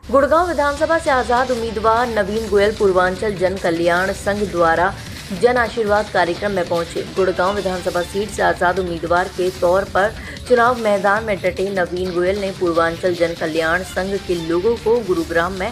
गुड़गांव विधानसभा से आजाद उम्मीदवार नवीन गोयल पूर्वांचल जन कल्याण संघ द्वारा जन आशीर्वाद कार्यक्रम में पहुंचे। गुड़गांव विधानसभा सीट से आजाद उम्मीदवार के तौर पर चुनाव मैदान में डटे नवीन गोयल ने पूर्वांचल जन कल्याण संघ के लोगों को गुरुग्राम में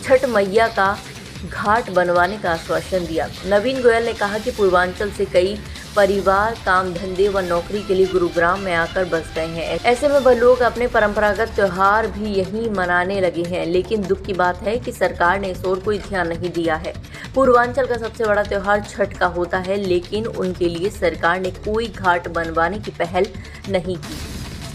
छठ मैया का घाट बनवाने का आश्वासन दिया। नवीन गोयल ने कहा कि पूर्वांचल से कई परिवार काम धंधे व नौकरी के लिए गुरुग्राम में आकर बस गए हैं। ऐसे में वह लोग अपने परंपरागत त्योहार भी यहीं मनाने लगे हैं, लेकिन दुख की बात है कि सरकार ने इस ओर कोई ध्यान नहीं दिया है। पूर्वांचल का सबसे बड़ा त्योहार छठ का होता है, लेकिन उनके लिए सरकार ने कोई घाट बनवाने की पहल नहीं की।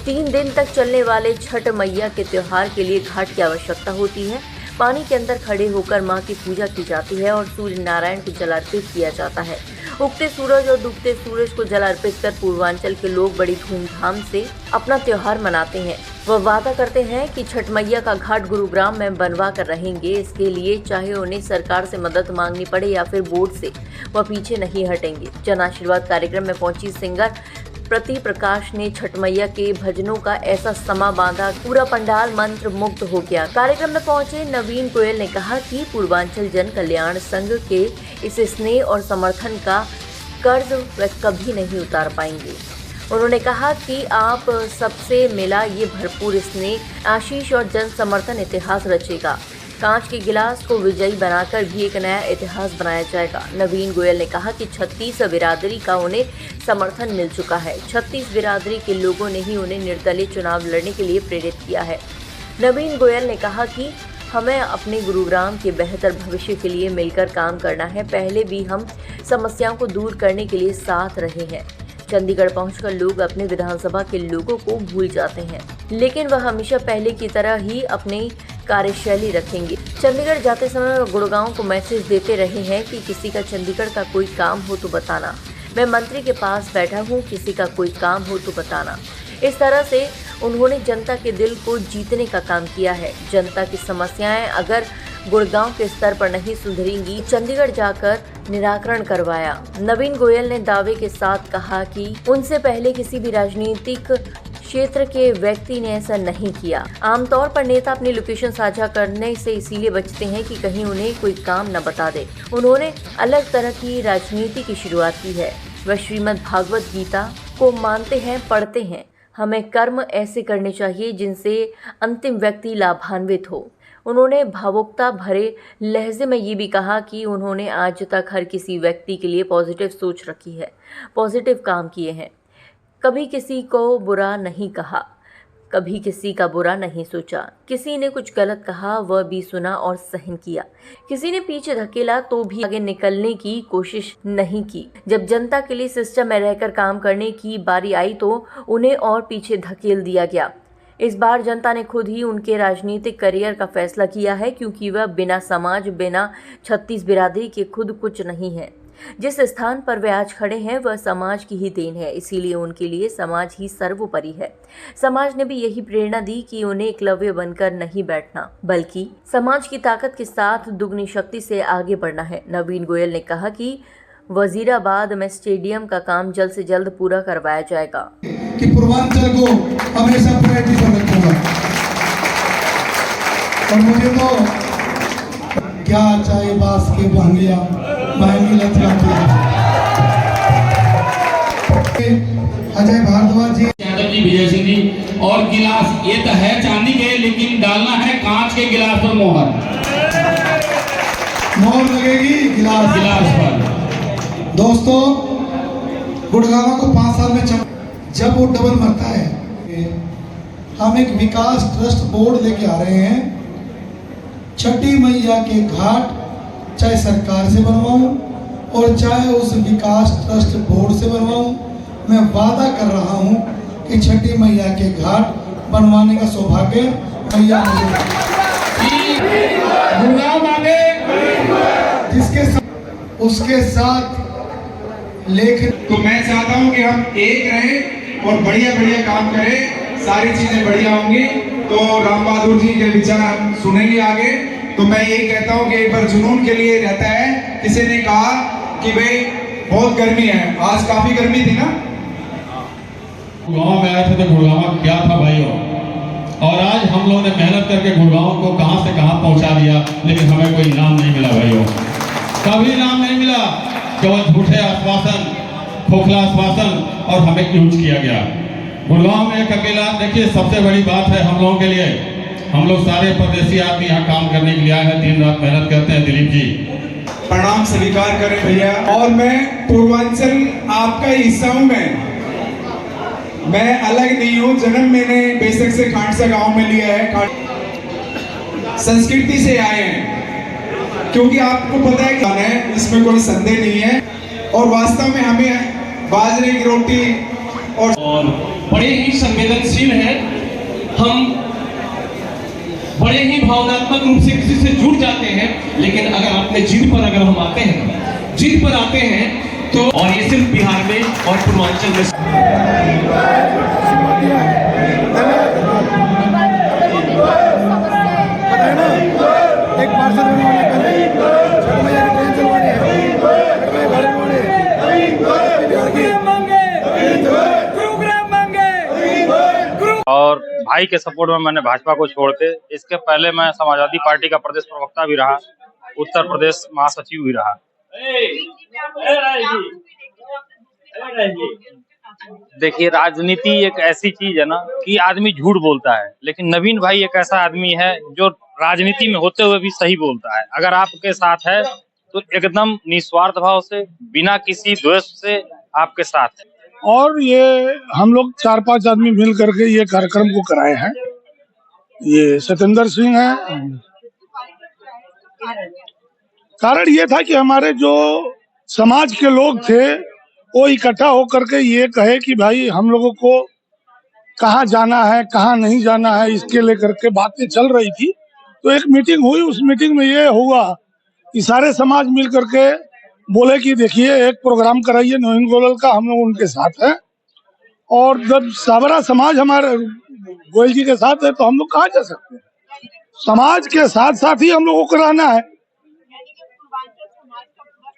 3 दिन तक चलने वाले छठ मैया के त्योहार के लिए घाट की आवश्यकता होती है। पानी के अंदर खड़े होकर मां की पूजा की जाती है और सूर्य नारायण को जल अर्पित किया जाता है। उगते सूरज और डूबते सूरज को जल अर्पित कर पूर्वांचल के लोग बड़ी धूमधाम से अपना त्योहार मनाते हैं। वह वादा करते हैं कि छठ मैया का घाट गुरुग्राम में बनवा कर रहेंगे। इसके लिए चाहे उन्हें सरकार से मदद मांगनी पड़े या फिर बोर्ड से, वह पीछे नहीं हटेंगे। जन आशीर्वाद कार्यक्रम में पहुंची सिंगर प्रति प्रकाश ने छठ मैया के भजनों का ऐसा समा बांधा, पूरा पंडाल मंत्र मुग्ध हो गया। कार्यक्रम में पहुंचे नवीन गोयल ने कहा कि पूर्वांचल जन कल्याण संघ के इस स्नेह और समर्थन का कर्ज वे कभी नहीं उतार पाएंगे। उन्होंने कहा कि आप सबसे मिला ये भरपूर स्नेह, आशीष और जन समर्थन इतिहास रचेगा। कांच के गिलास को विजयी बनाकर भी एक नया इतिहास बनाया जाएगा। नवीन गोयल ने कहा कि 36 बिरादरी का उन्हें समर्थन मिल चुका है। 36 बिरादरी के लोगों ने ही उन्हें निर्दलीय चुनाव लड़ने के लिए प्रेरित किया है। नवीन गोयल ने कहा कि हमें अपने गुरुग्राम के बेहतर भविष्य के लिए मिलकर काम करना है। पहले भी हम समस्याओं को दूर करने के लिए साथ रहे हैं। चंडीगढ़ पहुंचकर लोग अपने विधानसभा के लोगों को भूल जाते हैं, लेकिन वह हमेशा पहले की तरह ही अपनी कार्यशैली रखेंगे। चंडीगढ़ जाते समय वह गुड़गांव को मैसेज देते रहे हैं कि किसी का चंडीगढ़ का कोई काम हो तो बताना, मैं मंत्री के पास बैठा हूँ, किसी का कोई काम हो तो बताना। इस तरह से उन्होंने जनता के दिल को जीतने का काम किया है। जनता की समस्याएं अगर गुड़गांव के स्तर पर नहीं सुधरेंगी, चंडीगढ़ जाकर निराकरण करवाया। नवीन गोयल ने दावे के साथ कहा कि उनसे पहले किसी भी राजनीतिक क्षेत्र के व्यक्ति ने ऐसा नहीं किया। आमतौर पर नेता अपनी लोकेशन साझा करने से इसीलिए बचते हैं कि कहीं उन्हें कोई काम न बता दे। उन्होंने अलग तरह की राजनीति की शुरुआत की है। वह श्रीमद् भागवत गीता को मानते हैं, पढ़ते हैं। हमें कर्म ऐसे करने चाहिए जिनसे अंतिम व्यक्ति लाभान्वित हो। उन्होंने भावुकता भरे लहजे में ये भी कहा कि उन्होंने आज तक हर किसी व्यक्ति के लिए पॉजिटिव सोच रखी है, पॉजिटिव काम किए हैं। कभी किसी को बुरा नहीं कहा, कभी किसी का बुरा नहीं सोचा। किसी ने कुछ गलत कहा, वह भी सुना और सहन किया। किसी ने पीछे धकेला तो भी आगे निकलने की कोशिश नहीं की। जब जनता के लिए सिस्टम में रहकर काम करने की बारी आई तो उन्हें और पीछे धकेल दिया गया। इस बार जनता ने खुद ही उनके राजनीतिक करियर का फैसला किया है, क्योंकि वह बिना समाज, बिना 36 बिरादरी के खुद कुछ नहीं है। जिस स्थान पर वे आज खड़े हैं वह समाज की ही देन है, इसीलिए उनके लिए समाज ही सर्वोपरि है। समाज ने भी यही प्रेरणा दी कि उन्हें एकलव्य बनकर नहीं बैठना, बल्कि समाज की ताकत के साथ दुगनी शक्ति से आगे बढ़ना है। नवीन गोयल ने कहा कि वजीराबाद में स्टेडियम का काम जल्द से जल्द पूरा करवाया जाएगा। कि पूर्वांचल को हमेशा प्रायोरिटी पर रखूंगा और मुझे तो क्या चाहे बास के बहंगिया महंगी लत जाती है। अजय भारद्वाज जी, यादव जी, विजय सिंह जी। और गिलास ये तो है चांदी के, लेकिन डालना है कांच के गिलास पर मोहर लगेगी गिलास पर। दोस्तों, गुड़गांव को 5 साल में जब वो डबल मरता है, हम एक विकास ट्रस्ट बोर्ड लेके आ रहे हैं। छठी मैया के घाट चाहे सरकार से बनवाऊं और चाहे उस विकास ट्रस्ट बोर्ड से बनवाऊं, मैं वादा कर रहा हूं कि छठी मैया के घाट बनवाने का सौभाग्य मैया मुझे जिसके साथ उसके साथ लेख। तो मैं चाहता हूं कि हम एक रहें और बढ़िया बढ़िया काम करें, सारी चीजें बढ़िया होंगी। तो राम बहादुर जी के विचार हम सुनेंगे आगे। तो मैं यही कहता हूं कि एक बार जुनून के लिए रहता है। किसी ने कहा कि भाई बहुत गर्मी है, आज काफी गर्मी थी ना। गुड़गांव में आए थे तो गुड़गांव क्या था भाइयों, और आज हम लोगों ने मेहनत करके गुड़गांव को कहां से कहां पहुंचा दिया, लेकिन हमें कोई इनाम नहीं मिला भाइयों, कभी इनाम नहीं मिला। केवल झूठे आश्वासन, खोखला आश्वासन और हमें यूज किया गया। गुड़गांव में एक अकेला, देखिए सबसे बड़ी बात है हम लोगों के लिए, हम लोग सारे परदेसी आदमी यहाँ काम करने के लिए आए हैं, दिन रात मेहनत करते हैं। दिलीप जी प्रणाम स्वीकार करें भैया। और मैं पूर्वांचल आपका हिस्सा हूँ, मैं अलग नहीं हूँ। जन्म मैंने बेशक से खांडसा गांव में लिया है, संस्कृति से आए हैं, क्योंकि आपको पता है क्या है, इसमें कोई संदेह नहीं है। और वास्तव में हमें बाजरे की रोटी और बड़े ही संवेदनशील हैं हम, बड़े ही भावनात्मक रूप से किसी से जुड़ जाते हैं। लेकिन अगर अपने जिद पर अगर हम आते हैं, जिद पर आते हैं तो, और ये सिर्फ बिहार में और पूर्वांचल में और भाई के सपोर्ट में मैंने भाजपा को छोड़ के, इसके पहले मैं समाजवादी पार्टी का प्रदेश प्रवक्ता भी रहा, उत्तर प्रदेश महासचिव भी रहा। देखिए, राजनीति एक ऐसी चीज है ना कि आदमी झूठ बोलता है, लेकिन नवीन भाई एक ऐसा आदमी है जो राजनीति में होते हुए भी सही बोलता है। अगर आपके साथ है तो एकदम निस्वार्थ भाव से, बिना किसी द्वेष से आपके साथ है। और ये हम लोग 4-5 आदमी मिल करके ये कार्यक्रम को कराए हैं। ये सत्येंद्र सिंह है। कारण ये था कि हमारे जो समाज के लोग थे वो इकट्ठा होकर के ये कहे कि भाई हम लोगों को कहाँ जाना है, कहाँ नहीं जाना है, इसके लेकर के बातें चल रही थी। तो एक मीटिंग हुई, उस मीटिंग में ये हुआ कि सारे समाज मिल करके बोले कि देखिए एक प्रोग्राम कराइए नवीन गोयल का, हम लोग उनके साथ हैं। और जब साबरा समाज हमारे गोयल जी के साथ है तो हम लोग कहाँ जा सकते हैं। समाज के साथ साथ ही हम लोगों को रहना है।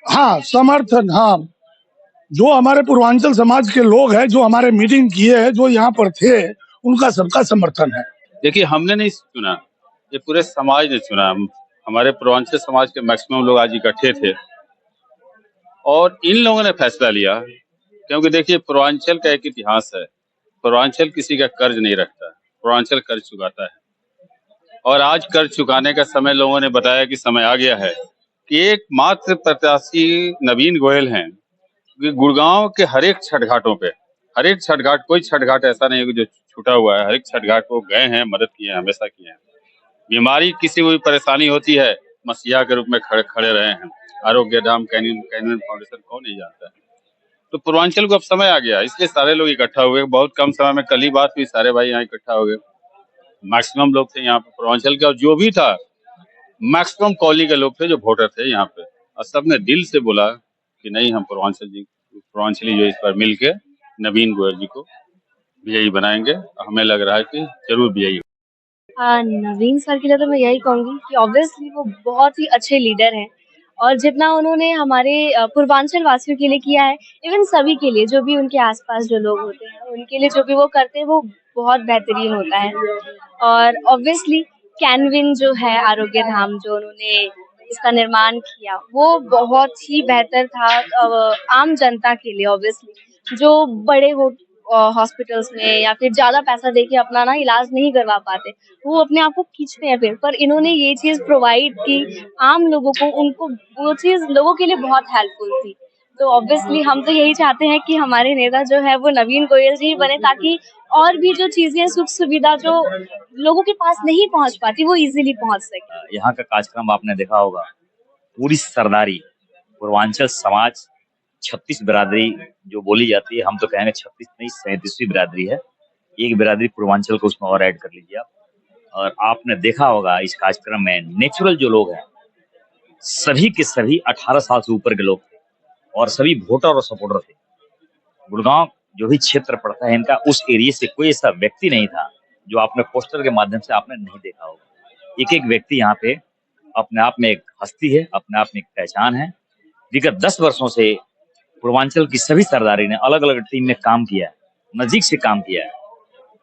हाँ, समर्थन, हाँ, जो हमारे पूर्वांचल समाज के लोग हैं, जो हमारे मीटिंग किए हैं, जो यहाँ पर थे, उनका सबका समर्थन है। देखिए, हमने नहीं चुना, ये पूरे समाज ने चुना। हमारे पूर्वांचल समाज के मैक्सिमम लोग आज इकट्ठे थे और इन लोगों ने फैसला लिया, क्योंकि देखिए पूर्वांचल का एक इतिहास है। पूर्वांचल किसी का कर्ज नहीं रखता, पूर्वांचल कर्ज चुकाता है। और आज कर्ज चुकाने का समय लोगों ने बताया कि समय आ गया है कि एकमात्र प्रत्याशी नवीन गोयल हैं। गुड़गांव के हर एक छठ घाटों पे, हर एक छठ घाट, कोई छठ घाट ऐसा नहीं है जो छूटा हुआ है। हर एक छठ घाट को गए हैं, मदद किए हैं, हमेशा किए हैं। बीमारी किसी को भी परेशानी होती है, मसीहा के रूप में खड़े रहे हैं। आरोग्य धाम कैनवन फाउंडेशन कौन नहीं जानता है। तो पूर्वांचल को अब समय आ गया, इसलिए सारे लोग इकट्ठा हुए। बहुत कम समय में कल ही बात हुई, सारे भाई यहाँ इकट्ठा हो गए। मैक्सिमम लोग थे यहाँ पे पूर्वांचल के, और जो भी था मैक्सिमम कॉलोनी के लोग थे जो वोटर थे यहाँ पे, और सबने दिल से बोला कि नहीं, हम पूर्वांचली जो इस पर मिल के नवीन गोयल जी को विजयी बनाएंगे। हमें लग रहा है कि जरूर विजयी। नवीन सर के लिए तो मैं यही कहूँगी कि ऑब्वियसली वो बहुत ही अच्छे लीडर हैं, और जितना उन्होंने हमारे पूर्वांचल वासियों के लिए किया है, इवन सभी के लिए, जो भी उनके आसपास जो लोग होते हैं उनके लिए जो भी वो करते हैं वो बहुत बेहतरीन होता है। और ऑब्वियसली कैनविन जो है, आरोग्य धाम जो उन्होंने इसका निर्माण किया, वो बहुत ही बेहतर था आम जनता के लिए। ऑब्वियसली जो बड़े हॉस्पिटल्स में या फिर ज्यादा पैसा देके अपना ना इलाज नहीं करवा पाते, वो अपने आप को खींचते हैं फिर, पर इन्होंने ये चीज प्रोवाइड की आम लोगों को, उनको वो चीज लोगों के लिए बहुत हेल्पफुल थी। तो ऑब्वियसली हम तो यही चाहते हैं कि हमारे नेता जो है वो नवीन गोयल जी बने, ताकि और भी जो चीजें, सुख सुविधा जो लोगों के पास नहीं पहुंच पाती, वो इजीली पहुंच सके। यहाँ का कार्यक्रम आपने देखा होगा, पूरी सरदारी पूर्वांचल समाज, 36 बिरादरी जो बोली जाती है, हम तो कहेंगे 36 नहीं, 37वीं बिरादरी है। एक बिरादरी पूर्वांचल को उसमें और ऐड कर लीजिए आप। और आपने देखा होगा इस कार्यक्रम में नेचुरल जो लोग हैं, सभी के सभी 18 साल से ऊपर के लोग थे, और सभी वोटर और सपोर्टर थे। गुड़गांव जो भी क्षेत्र पड़ता है इनका, उस एरिया से कोई ऐसा व्यक्ति नहीं था जो आपने पोस्टर के माध्यम से आपने नहीं देखा होगा। एक एक व्यक्ति यहाँ पे अपने आप में एक हस्ती है, अपने आप में एक पहचान है। विगत 10 वर्षों से पूर्वांचल की सभी सरदारी ने अलग अलग टीम में काम किया है, नजीक से काम किया है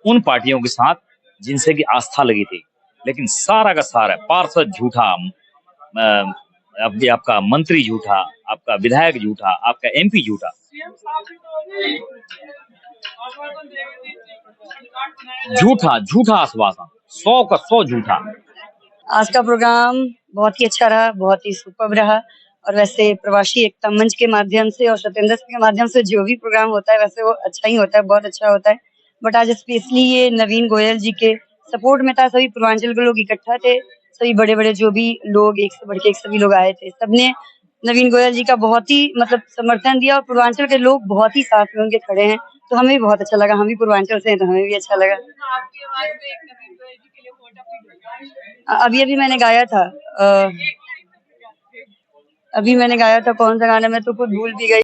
उन पार्टियों के साथ जिनसे की आस्था लगी थी, लेकिन सारा का सारा पार्षद झूठा, अभी आपका मंत्री झूठा, आपका विधायक झूठा, आपका एमपी झूठा। झूठा झूठा आश्वासन, 100 का 100 झूठा। आज का प्रोग्राम बहुत ही अच्छा रहा, बहुत ही सुपर्ब रहा। और वैसे प्रवासी एकता मंच के माध्यम से और सत्येंद्र सिंह के माध्यम से जो भी प्रोग्राम होता है वैसे वो अच्छा ही होता है, बहुत अच्छा होता है। बट आज स्पेशली ये नवीन गोयल जी के सपोर्ट में था, सभी पूर्वांचल के लोग इकट्ठा थे, सभी बड़े बड़े जो भी लोग एक से बढ़ के एक सभी लोग आए थे, सबने नवीन गोयल जी का बहुत ही मतलब समर्थन दिया और पूर्वांचल के लोग बहुत ही साथ में उनके खड़े हैं, तो हमें भी बहुत अच्छा लगा। हम भी पूर्वांचल से हैं तो हमें भी अच्छा लगा। अभी मैंने गाया था, अभी मैंने गाया था, कौन सा गाना मैं तो खुद भूल भी गई।